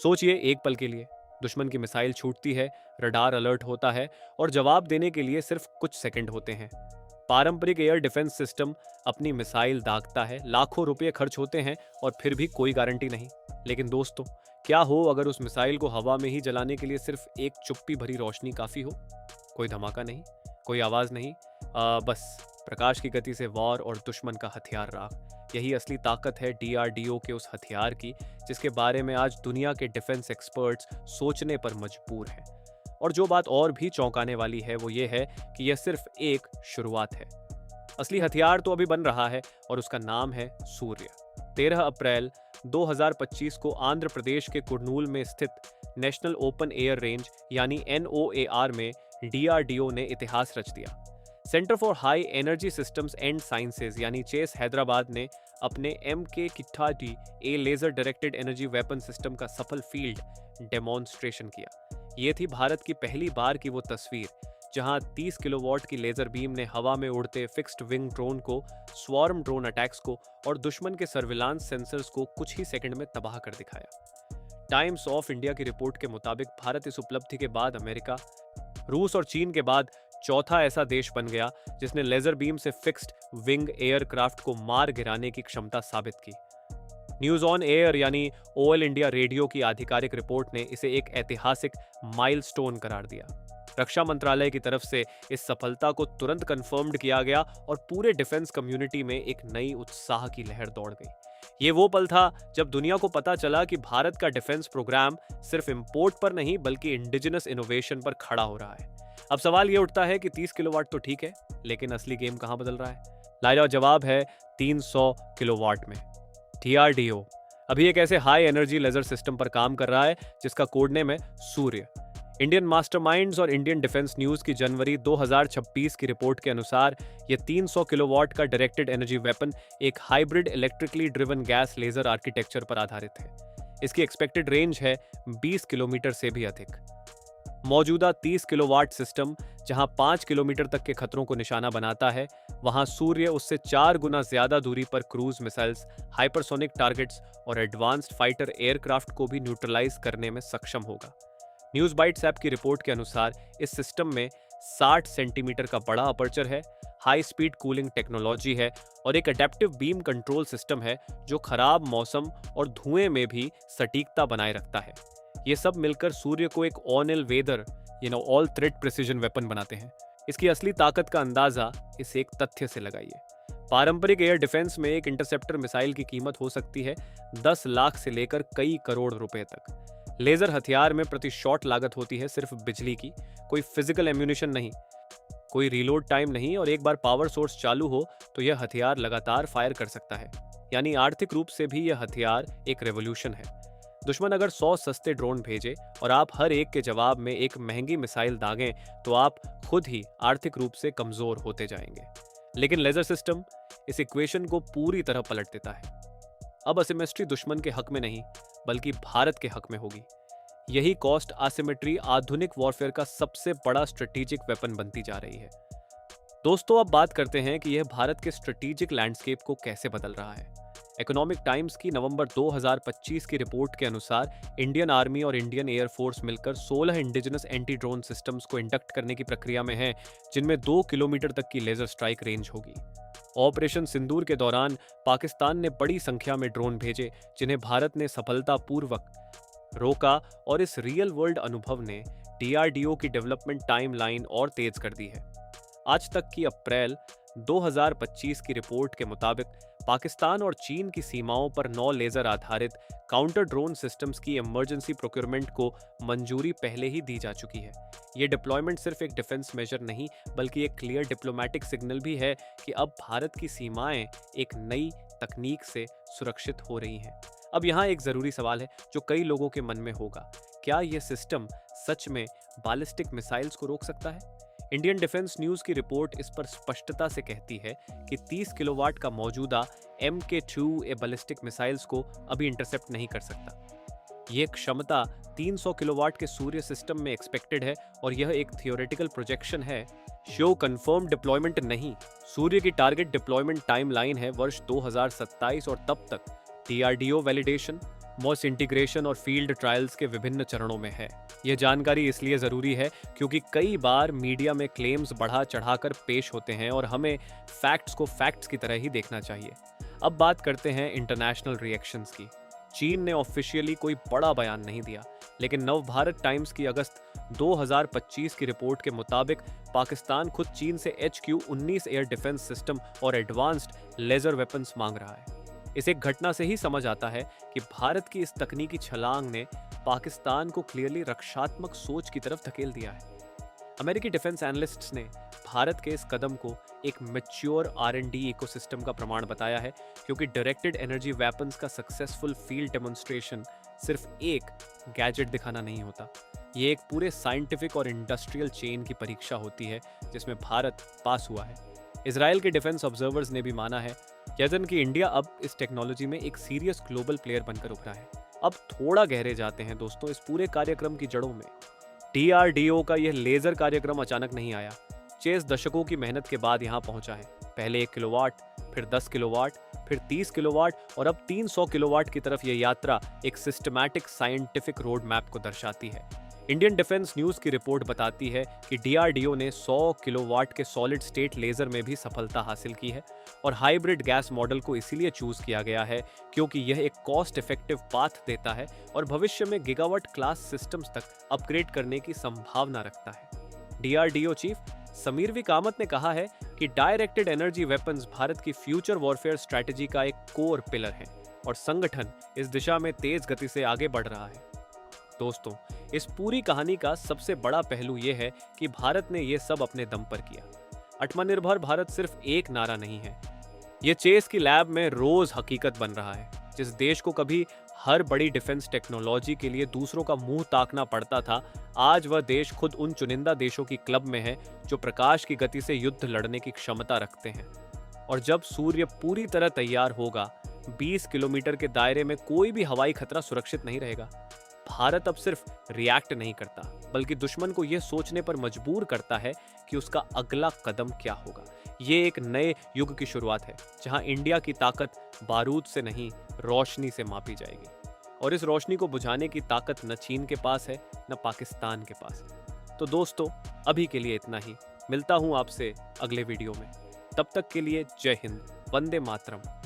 सोचिए एक पल के लिए, दुश्मन की मिसाइल छूटती है, रडार अलर्ट होता है और जवाब देने के लिए सिर्फ कुछ सेकंड होते हैं। पारंपरिक एयर डिफेंस सिस्टम अपनी मिसाइल दागता है, लाखों रुपए खर्च होते हैं और फिर भी कोई गारंटी नहीं। लेकिन दोस्तों, क्या हो अगर उस मिसाइल को हवा में ही जलाने के लिए सिर्फ एक चुप्पी भरी रोशनी काफी हो? कोई धमाका नहीं, कोई आवाज नहीं, बस प्रकाश की गति से वार और दुश्मन का हथियार राख। यही असली ताकत है डीआरडीओ के उस हथियार की, जिसके बारे में आज दुनिया के डिफेंस एक्सपर्ट्स सोचने पर मजबूर हैं। और जो बात और भी चौंकाने वाली है वो ये है कि यह सिर्फ एक शुरुआत है। असली हथियार तो अभी बन रहा है और उसका नाम है सूर्य। 13 अप्रैल 2025 को आंध्र प्रदेश के कुर्नूल में स्थित नेशनल ओपन एयर रेंज यानी NOAR में डीआरडीओ ने इतिहास रच दिया। Centre for high energy systems and sciences यानी चेस हैदराबाद ने अपने MK-60 A laser directed energy weapon system का सफल फील्ड डेमोन्स्ट्रेशन किया। ये थी भारत की पहली बार की वो तस्वीर जहां 30 किलोवाट की लेजर बीम ने हवा में उड़ते फिक्स्ड विंग ड्रोन को, स्वार्म ड्रोन अटैक्स को और दुश्मन के सर्विलांस सेंसर्स को कुछ ही सेकंड में तबाह कर दिखाया। टाइम्स ऑफ इंडिया की रिपोर्ट के मुताबिक भारत इस उपलब्धि के बाद अमेरिका, रूस और चीन के बाद चौथा ऐसा देश बन गया जिसने लेजर बीम से फिक्स्ड विंग एयरक्राफ्ट को मार गिराने की क्षमता साबित की। न्यूज ऑन एयर यानी OL इंडिया रेडियो की आधिकारिक रिपोर्ट ने इसे एक ऐतिहासिक माइलस्टोन करार दिया। रक्षा मंत्रालय की तरफ से इस सफलता को तुरंत कंफर्म्ड किया गया और पूरे डिफेंस कम्युनिटी में एक नई उत्साह की लहर दौड़ गई। ये वो पल था जब दुनिया को पता चला कि भारत का डिफेंस प्रोग्राम सिर्फ इंपोर्ट पर नहीं बल्कि इंडिजिनस इनोवेशन पर खड़ा हो रहा है। अब सवाल ये उठता है कि 30 किलोवाट तो ठीक है, लेकिन असली गेम कहां बदल रहा है? लाजवाब जवाब है 300 किलोवाट में। डीआरडीओ अभी एक ऐसे हाई एनर्जी लेजर सिस्टम पर काम कर रहा है जिसका कोड नेम है सूर्य। इंडियन मास्टरमाइंड्स और इंडियन डिफेंस न्यूज की जनवरी 2026 की रिपोर्ट के अनुसार यह 300 किलोवाट का डायरेक्टेड एनर्जी वेपन एक hybrid electrically driven gas laser architecture पर आधारित है। इसकी एक्सपेक्टेड रेंज है 20 किलोमीटर से भी अधिक। मौजूदा 30 किलोवाट सिस्टम जहां 5 किलोमीटर तक के खतरों को निशाना बनाता है, वहां सूर्य उससे 4 गुना ज्यादा दूरी पर क्रूज मिसाइल्स, हाइपरसोनिक टारगेट्स और एडवांस्ड फाइटर एयरक्राफ्ट को भी न्यूट्रलाइज करने में सक्षम होगा। न्यूज बाइट्स ऐप की रिपोर्ट के अनुसार इस सिस्टम में 60 सेंटीमीटर का बड़ा अपर्चर है, हाई स्पीड कूलिंग टेक्नोलॉजी है और एक अडेप्टिव बीम कंट्रोल सिस्टम है जो खराब मौसम और धुएं में भी सटीकता बनाए रखता है। ये सब मिलकर सूर्य को एक all weather all threat precision weapon बनाते हैं। इसकी असली ताकत का अंदाजा इस एक तथ्य से लगाइए। पारंपरिक एयर डिफेंस में एक इंटरसेप्टर मिसाइल की कीमत हो सकती है 10 लाख से लेकर कई करोड़ रुपए तक। लेजर हथियार में प्रति शॉट लागत होती है सिर्फ बिजली की, कोई फिजिकल एम्यूनिशन नहीं, कोई रीलोड टाइम नहीं और एक बार पावर सोर्स चालू हो तो यह हथियार लगातार फायर कर सकता है। यानी आर्थिक रूप से भी यह हथियार एक रेवोल्यूशन है। दुश्मन अगर 100 सस्ते ड्रोन भेजे और आप हर एक के जवाब में एक महंगी मिसाइल दागें तो आप खुद ही आर्थिक रूप से कमजोर होते जाएंगे। लेकिन लेजर सिस्टम इस इक्वेशन को पूरी तरह पलट देता है। अब असिमेट्री दुश्मन के हक में नहीं बल्कि भारत के हक में होगी। यही कॉस्ट आसिमेट्री आधुनिक वॉरफेयर का सबसे बड़ा स्ट्रेटेजिक वेपन बनती जा रही है। दोस्तों, अब बात करते हैं कि यह भारत के स्ट्रेटेजिक लैंडस्केप को कैसे बदल रहा है। इकोनॉमिक टाइम्स की नवंबर 2025 की रिपोर्ट के अनुसार इंडियन आर्मी और इंडियन एयरफोर्स मिलकर 16 इंडिजिनस एंटी ड्रोन सिस्टम्स को इंडक्ट करने की प्रक्रिया में हैं, जिनमें 2 किलोमीटर तक की लेजर स्ट्राइक रेंज होगी। ऑपरेशन सिंदूर के दौरान पाकिस्तान ने बड़ी संख्या में ड्रोन भेजे जिन्हें भारत ने सफलतापूर्वक रोका और इस रियल वर्ल्ड अनुभव ने डीआरडीओ की डेवलपमेंट टाइमलाइन और तेज कर दी है। आज तक की अप्रैल 2025 की रिपोर्ट के मुताबिक पाकिस्तान और चीन की सीमाओं पर 9 लेजर आधारित काउंटर ड्रोन सिस्टम्स की इमरजेंसी प्रोक्योरमेंट को मंजूरी पहले ही दी जा चुकी है। ये डिप्लॉयमेंट सिर्फ एक डिफेंस मेजर नहीं बल्कि एक क्लियर डिप्लोमैटिक सिग्नल भी है कि अब भारत की सीमाएं एक नई तकनीक से सुरक्षित हो रही हैं। अब यहाँ एक जरूरी सवाल है जो कई लोगों के मन में होगा, क्या यह सिस्टम सच में बैलिस्टिक मिसाइल्स को रोक सकता है? इंडियन डिफेंस न्यूज की रिपोर्ट इस पर स्पष्टता से कहती है कि 30 किलोवाट का मौजूदा MK-2 बैलिस्टिक मिसाइल्स को अभी इंटरसेप्ट नहीं कर सकता। यह क्षमता 300 किलोवाट के सूर्य सिस्टम में एक्सपेक्टेड है और यह एक थियोरेटिकल प्रोजेक्शन है, शो कंफर्म डिप्लॉयमेंट नहीं। सूर्य की टारगेट डिप्लॉयमेंट टाइमलाइन है वर्ष 2027 और तब तक डीआरडीओ वैलिडेशन, मोस्ट इंटीग्रेशन और फील्ड ट्रायल्स के विभिन्न चरणों में है। यह जानकारी इसलिए ज़रूरी है क्योंकि कई बार मीडिया में क्लेम्स बढ़ा चढ़ाकर पेश होते हैं और हमें फैक्ट्स को फैक्ट्स की तरह ही देखना चाहिए। अब बात करते हैं इंटरनेशनल रिएक्शंस की। चीन ने ऑफिशियली कोई बड़ा बयान नहीं दिया, लेकिन नवभारत टाइम्स की अगस्त 2025 की रिपोर्ट के मुताबिक पाकिस्तान खुद चीन से HQ-19 एयर डिफेंस सिस्टम और एडवांस्ड लेजर वेपन्स मांग रहा है। इस एक घटना से ही समझ आता है कि भारत की इस तकनीकी छलांग ने पाकिस्तान को क्लियरली रक्षात्मक सोच की तरफ धकेल दिया है। अमेरिकी डिफेंस एनालिस्ट्स ने भारत के इस कदम को एक मैच्योर R&D इकोसिस्टम का प्रमाण बताया है, क्योंकि डायरेक्टेड एनर्जी वेपन्स का सक्सेसफुल फील्ड डेमोन्स्ट्रेशन सिर्फ एक गैजेट दिखाना नहीं होता। ये एक पूरे साइंटिफिक और इंडस्ट्रियल चेन की परीक्षा होती है जिसमें भारत पास हुआ है। इजराइल के डिफेंस ऑब्जर्वर्स ने भी माना है यजन कि इंडिया अब इस टेक्नोलॉजी में एक सीरियस ग्लोबल प्लेयर बनकर उभरा है। अब थोड़ा गहरे जाते हैं दोस्तों इस पूरे कार्यक्रम की जड़ों में। DRDO का यह लेजर कार्यक्रम अचानक नहीं आया। 6 दशकों की मेहनत के बाद यहाँ पहुंचा है। पहले 1 किलोवाट, फिर 10 किलोवाट, फिर 30 किलोवाट और अब 300 किलोवाट की तरफ यह यात्रा एक सिस्टमैटिक साइंटिफिक रोड मैप को दर्शाती है। इंडियन डिफेंस न्यूज की रिपोर्ट बताती है कि DRDO ने 100 किलोवाट के सॉलिड स्टेट लेजर में भी सफलता हासिल की है और हाइब्रिड गैस मॉडल को इसीलिए चूज किया गया है क्योंकि यह एक कॉस्ट इफेक्टिव पाथ देता है और भविष्य में गीगावाट क्लास सिस्टम्स तक अपग्रेड करने की संभावना रखता है। DRDO chief Sameer V Kamat ने कहा है कि डायरेक्टेड एनर्जी वेपन्स भारत की फ्यूचर वॉरफेयर स्ट्रैटेजी का एक कोर पिलर है और संगठन इस दिशा में तेज गति से आगे बढ़ रहा है। दोस्तों, इस पूरी कहानी का सबसे बड़ा पहलू यह है कि भारत ने यह सब अपने दम पर किया। आत्मनिर्भर भारत सिर्फ एक नारा नहीं है, यह चेस की लैब में रोज हकीकत बन रहा है। जिस देश को कभी हर बड़ी डिफेंस टेक्नोलॉजी के लिए दूसरों का मुंह ताकना पड़ता था, आज वह देश खुद उन चुनिंदा देशों की क्लब में है जो प्रकाश की गति से युद्ध लड़ने की क्षमता रखते हैं। और जब सूर्य पूरी तरह तैयार होगा, 20 किलोमीटर के दायरे में कोई भी हवाई खतरा सुरक्षित नहीं रहेगा। भारत अब सिर्फ रिएक्ट नहीं करता, बल्कि दुश्मन को यह सोचने पर मजबूर करता है कि उसका अगला कदम क्या होगा। ये एक नए युग की शुरुआत है जहां इंडिया की ताकत बारूद से नहीं, रोशनी से मापी जाएगी। और इस रोशनी को बुझाने की ताकत न चीन के पास है, न पाकिस्तान के पास। तो दोस्तों, अभी के लिए इतना ही। मिलता हूं आपसे अगले वीडियो में। तब तक के लिए जय हिंद, वंदे मातरम।